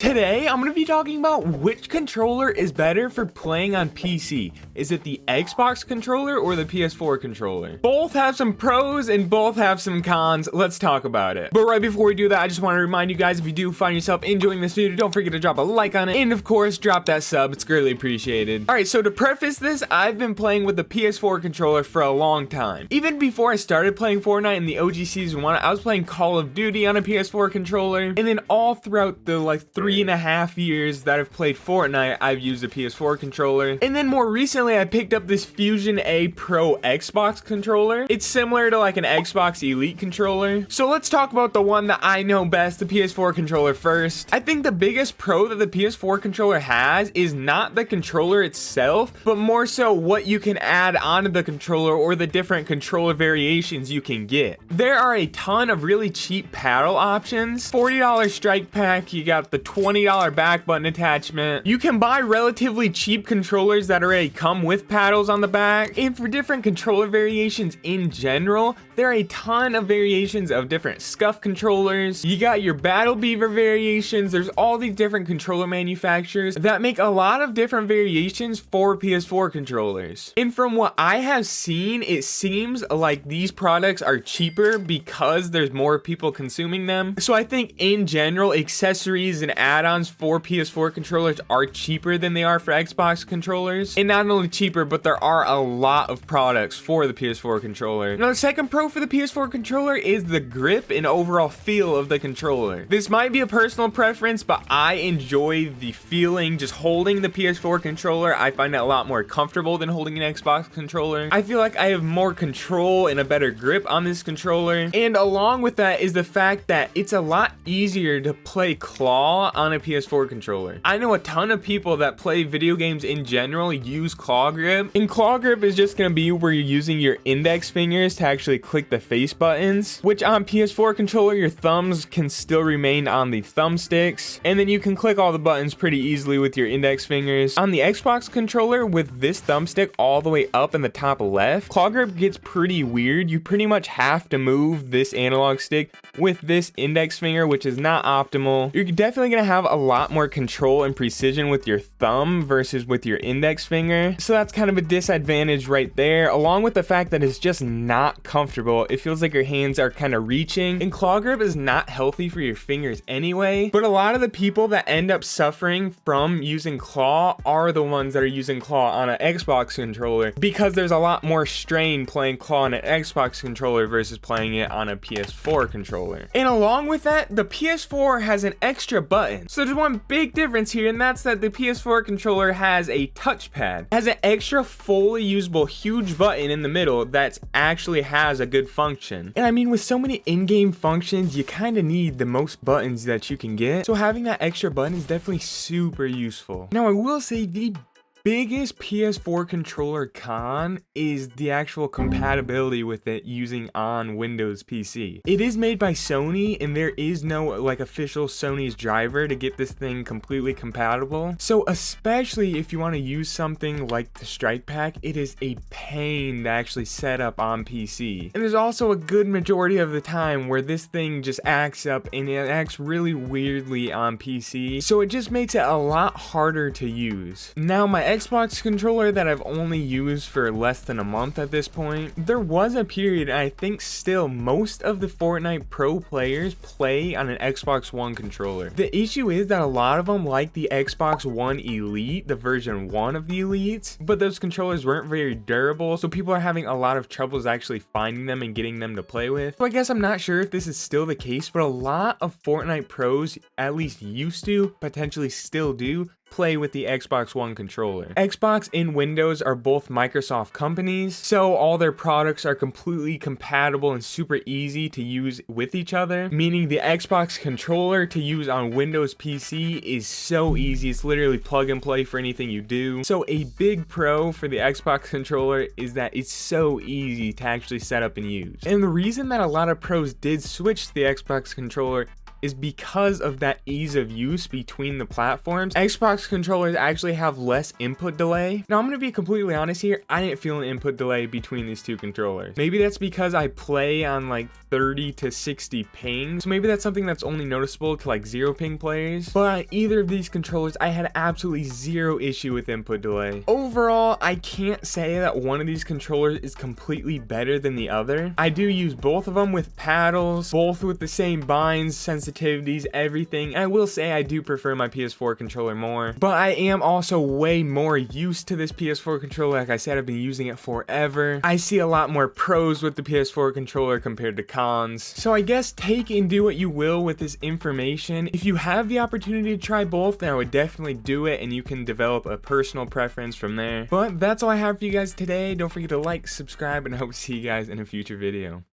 Today, I'm going to be talking about which controller is better for playing on PC. Is it the Xbox controller or the PS4 controller? Both have some pros and both have some cons. Let's talk about it. But right before we do that, I just want to remind you guys, if you do find yourself enjoying this video, don't forget to drop a like on it. And of course, drop that sub. It's greatly appreciated. Alright, so to preface this, I've been playing with the PS4 controller for a long time. Even before I started playing Fortnite in the OG Season 1, I was playing Call of Duty on a PS4 controller. And then all throughout the 3.5 years that I've played Fortnite, I've used a PS4 controller. And then more recently, I picked up this Fusion A Pro Xbox controller. It's similar to like an Xbox Elite controller. So let's talk about the one that I know best, the PS4 controller first. I think the biggest pro that the PS4 controller has is not the controller itself, but more so what you can add onto the controller or the different controller variations you can get. There are a ton of really cheap paddle options. $40 strike pack, you got the $20 back button attachment. You can buy relatively cheap controllers that already come with paddles on the back. And for different controller variations in general, there are a ton of variations of different scuff controllers. You got your Battle Beaver variations. There's all these different controller manufacturers that make a lot of different variations for PS4 controllers. And from what I have seen, it seems like these products are cheaper because there's more people consuming them. So I think in general, accessories and add-ons for PS4 controllers are cheaper than they are for Xbox controllers. And not only cheaper, but there are a lot of products for the PS4 controller. Now, the second pro for the PS4 controller is the grip and overall feel of the controller. This might be a personal preference, but I enjoy the feeling just holding the PS4 controller. I find it a lot more comfortable than holding an Xbox controller. I feel like I have more control and a better grip on this controller. And along with that is the fact that it's a lot easier to play claw on a PS4 controller. I know a ton of people that play video games in general use claw grip, and claw grip is just going to be where you're using your index fingers to actually click the face buttons, which on PS4 controller your thumbs can still remain on the thumbsticks, and then you can click all the buttons pretty easily with your index fingers. On the Xbox controller, with this thumbstick all the way up in the top left, claw grip gets pretty weird. You pretty much have to move this analog stick with this index finger, which is not optimal. You're definitely going to have a lot more control and precision with your thumb versus with your index finger. So that's kind of a disadvantage right there, along with the fact that it's just not comfortable. It feels like your hands are kind of reaching, and claw grip is not healthy for your fingers anyway. But a lot of the people that end up suffering from using claw are the ones that are using claw on an Xbox controller, because there's a lot more strain playing claw on an Xbox controller versus playing it on a PS4 controller. And along with that, the PS4 has an extra button. So there's one big difference here, and that's that the PS4 controller has a touchpad. It has an extra fully usable huge button in the middle that actually has a good function. And I mean, with so many in-game functions, you kind of need the most buttons that you can get. So having that extra button is definitely super useful. Now, I will say the biggest PS4 controller con is the actual compatibility with it using on Windows PC. It is made by Sony, and there is no official Sony's driver to get this thing completely compatible. So especially if you want to use something like the Strike Pack, it is a pain to actually set up on PC. And there's also a good majority of the time where this thing just acts up, and it acts really weirdly on PC. So it just makes it a lot harder to use. Now, my Xbox controller that I've only used for less than a month at this point, there was a period, and I think still most of the Fortnite Pro players play on an Xbox One controller. The issue is that a lot of them like the Xbox One Elite, the version 1 of the Elites, but those controllers weren't very durable, so people are having a lot of troubles actually finding them and getting them to play with. So I guess I'm not sure if this is still the case, but a lot of Fortnite pros at least used to, potentially still do, play with the Xbox One controller. Xbox and Windows are both Microsoft companies, so all their products are completely compatible and super easy to use with each other, meaning the Xbox controller to use on Windows PC is so easy. It's literally plug and play for anything you do. So a big pro for the Xbox controller is that it's so easy to actually set up and use. And the reason that a lot of pros did switch to the Xbox controller is because of that ease of use between the platforms. Xbox controllers actually have less input delay. Now I'm gonna be completely honest here, I didn't feel an input delay between these two controllers. Maybe that's because I play on like 30 to 60 ping, so maybe that's something that's only noticeable to like 0 ping players, but either of these controllers I had absolutely zero issue with input delay. Overall, I can't say that one of these controllers is completely better than the other. I do use both of them with paddles, both with the same binds, sensitivities, everything. I will say I do prefer my PS4 controller more, but I am also way more used to this PS4 controller. Like I said, I've been using it forever. I see a lot more pros with the PS4 controller compared to cons. So I guess take and do what you will with this information. If you have the opportunity to try both, then I would definitely do it, and you can develop a personal preference from there. But that's all I have for you guys today. Don't forget to like, subscribe, and I hope to see you guys in a future video.